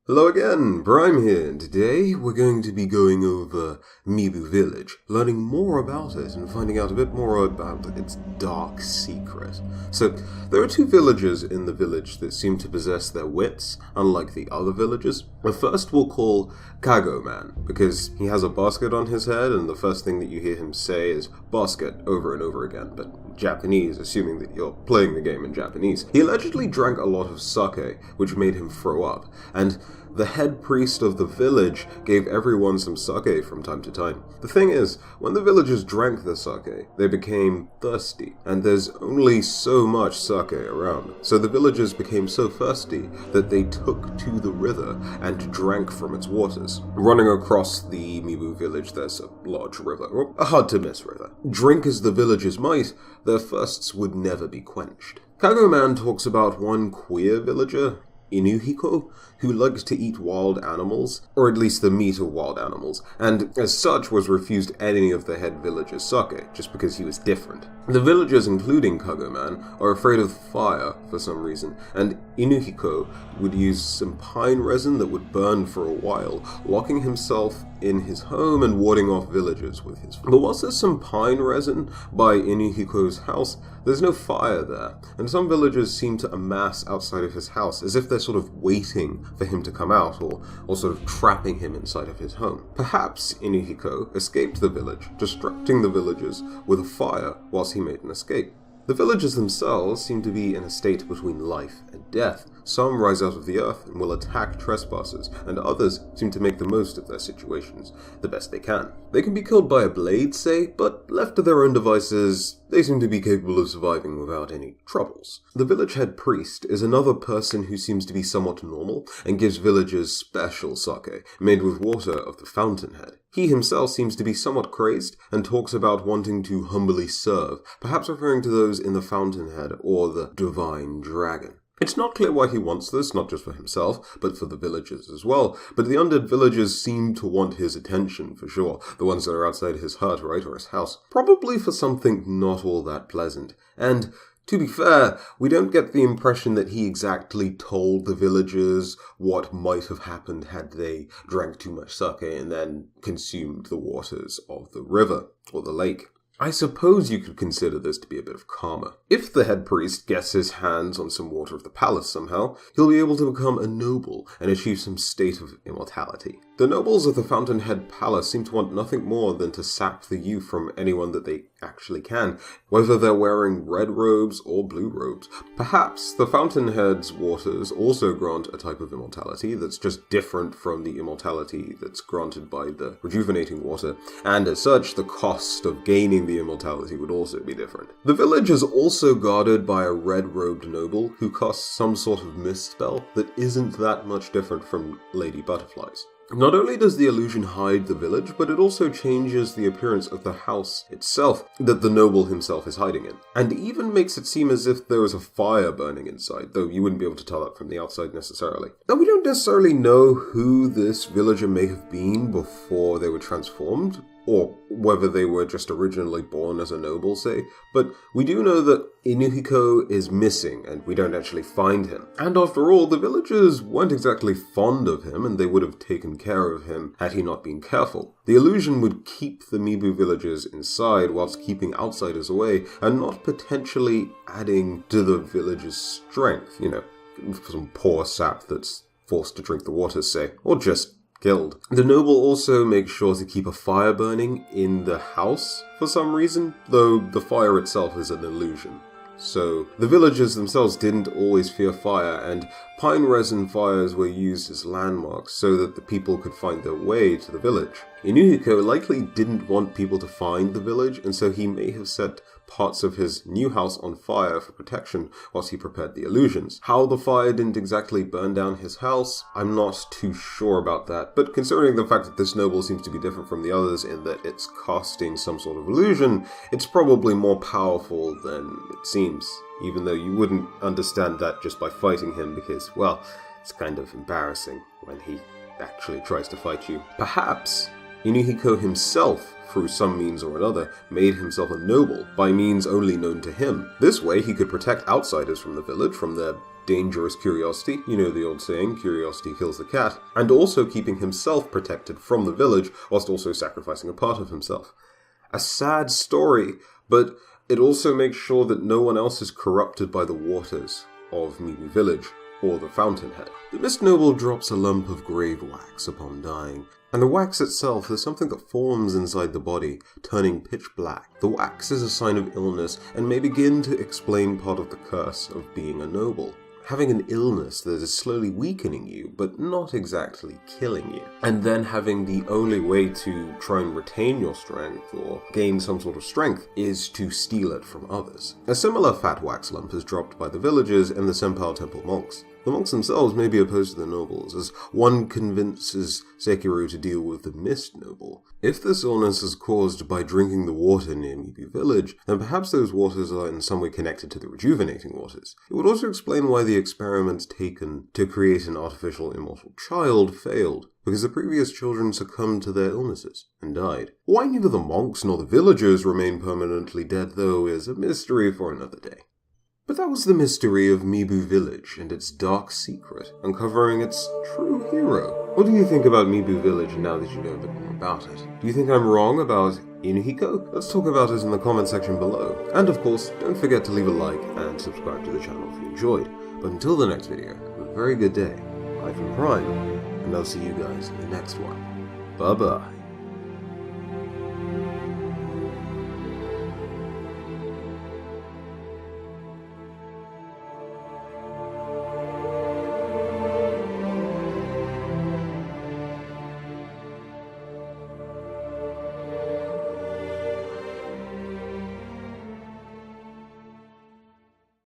Hello again, Prime here, and today we're going to be going over Mibu Village, learning more about it and finding out a bit more about its dark secret. So, there are two villagers in the village that seem to possess their wits, unlike the other villagers. The first we'll call Kago Man, because he has a basket on his head, and the first thing that you hear him say is basket over and over again, but Japanese, assuming that you're playing the game in Japanese. He allegedly drank a lot of sake, which made him throw up, and the head priest of the village gave everyone some sake from time to time. The thing is, when the villagers drank the sake, they became thirsty, and there's only so much sake around. So the villagers became so thirsty that they took to the river and drank from its waters. Running across the Mibu village, there's a large river, or a hard-to-miss river. Drink as the villagers might, their thirsts would never be quenched. Kago Man talks about one queer villager, Inuhiko, who likes to eat wild animals, or at least the meat of wild animals, and as such was refused any of the head villagers' sake, just because he was different. The villagers, including Kagoman, are afraid of fire for some reason, and Inuhiko would use some pine resin that would burn for a while, locking himself in his home and warding off villagers with his fire. But whilst there's some pine resin by Inuhiko's house, there's no fire there, and some villagers seem to amass outside of his house, as if they're sort of waiting for him to come out, or sort of trapping him inside of his home. Perhaps Inuhiko escaped the village, distracting the villagers with a fire whilst he made an escape. The villagers themselves seem to be in a state between life and death. Some rise out of the earth and will attack trespassers, and others seem to make the most of their situations the best they can. They can be killed by a blade, say, but left to their own devices, they seem to be capable of surviving without any troubles. The village head priest is another person who seems to be somewhat normal and gives villagers special sake, made with water of the fountainhead. He himself seems to be somewhat crazed and talks about wanting to humbly serve, perhaps referring to those in the fountainhead or the divine dragon. It's not clear why he wants this, not just for himself, but for the villagers as well. But the undead villagers seem to want his attention, for sure. The ones that are outside his hut, right, or his house. Probably for something not all that pleasant. And to be fair, we don't get the impression that he exactly told the villagers what might have happened had they drank too much sake and then consumed the waters of the river or the lake. I suppose you could consider this to be a bit of karma. If the head priest gets his hands on some water of the palace somehow, he'll be able to become a noble and achieve some state of immortality. The nobles of the Fountainhead Palace seem to want nothing more than to sap the youth from anyone that they actually can, whether they're wearing red robes or blue robes. Perhaps the Fountainhead's waters also grant a type of immortality that's just different from the immortality that's granted by the rejuvenating water, and as such, the cost of gaining the immortality would also be different. The village is also guarded by a red-robed noble who casts some sort of mist spell that isn't that much different from Lady Butterfly's. Not only does the illusion hide the village, but it also changes the appearance of the house itself that the noble himself is hiding in, and even makes it seem as if there was a fire burning inside, though you wouldn't be able to tell that from the outside necessarily. Now, we don't necessarily know who this villager may have been before they were transformed, or whether they were just originally born as a noble, say, but we do know that Inuhiko is missing, and we don't actually find him. And after all, the villagers weren't exactly fond of him, and they would have taken care of him had he not been careful. The illusion would keep the Mibu villagers inside whilst keeping outsiders away, and not potentially adding to the villagers' strength, some poor sap that's forced to drink the water, say, or just killed. The noble also makes sure to keep a fire burning in the house for some reason, though the fire itself is an illusion. So the villagers themselves didn't always fear fire, and pine resin fires were used as landmarks so that the people could find their way to the village. Inuhiko likely didn't want people to find the village, and so he may have set parts of his new house on fire for protection whilst he prepared the illusions. How the fire didn't exactly burn down his house, I'm not too sure about that, but considering the fact that this noble seems to be different from the others in that it's casting some sort of illusion, it's probably more powerful than it seems, even though you wouldn't understand that just by fighting him because, well, it's kind of embarrassing when he actually tries to fight you. Perhaps Inuhiko himself, through some means or another, made himself a noble by means only known to him. This way he could protect outsiders from the village, from their dangerous curiosity, you know the old saying, curiosity kills the cat, and also keeping himself protected from the village, whilst also sacrificing a part of himself. A sad story, but it also makes sure that no one else is corrupted by the waters of Mibu Village, or the fountainhead. The Mist Noble drops a lump of grave wax upon dying, and the wax itself is something that forms inside the body, turning pitch black. The wax is a sign of illness, and may begin to explain part of the curse of being a noble. Having an illness that is slowly weakening you, but not exactly killing you. And then having the only way to try and retain your strength, or gain some sort of strength, is to steal it from others. A similar fat wax lump is dropped by the villagers and the Senpou Temple monks. The monks themselves may be opposed to the nobles, as one convinces Sekiro to deal with the Mist Noble. If this illness is caused by drinking the water near Mibu Village, then perhaps those waters are in some way connected to the rejuvenating waters. It would also explain why the experiments taken to create an artificial immortal child failed, because the previous children succumbed to their illnesses and died. Why neither the monks nor the villagers remain permanently dead, though, is a mystery for another day. But that was the mystery of Mibu Village and its dark secret, uncovering its true hero. What do you think about Mibu Village now that you know a bit more about it? Do you think I'm wrong about Inuhiko? Let's talk about it in the comment section below. And of course, don't forget to leave a like and subscribe to the channel if you enjoyed. But until the next video, have a very good day. Bye from Prime, and I'll see you guys in the next one. Bye bye.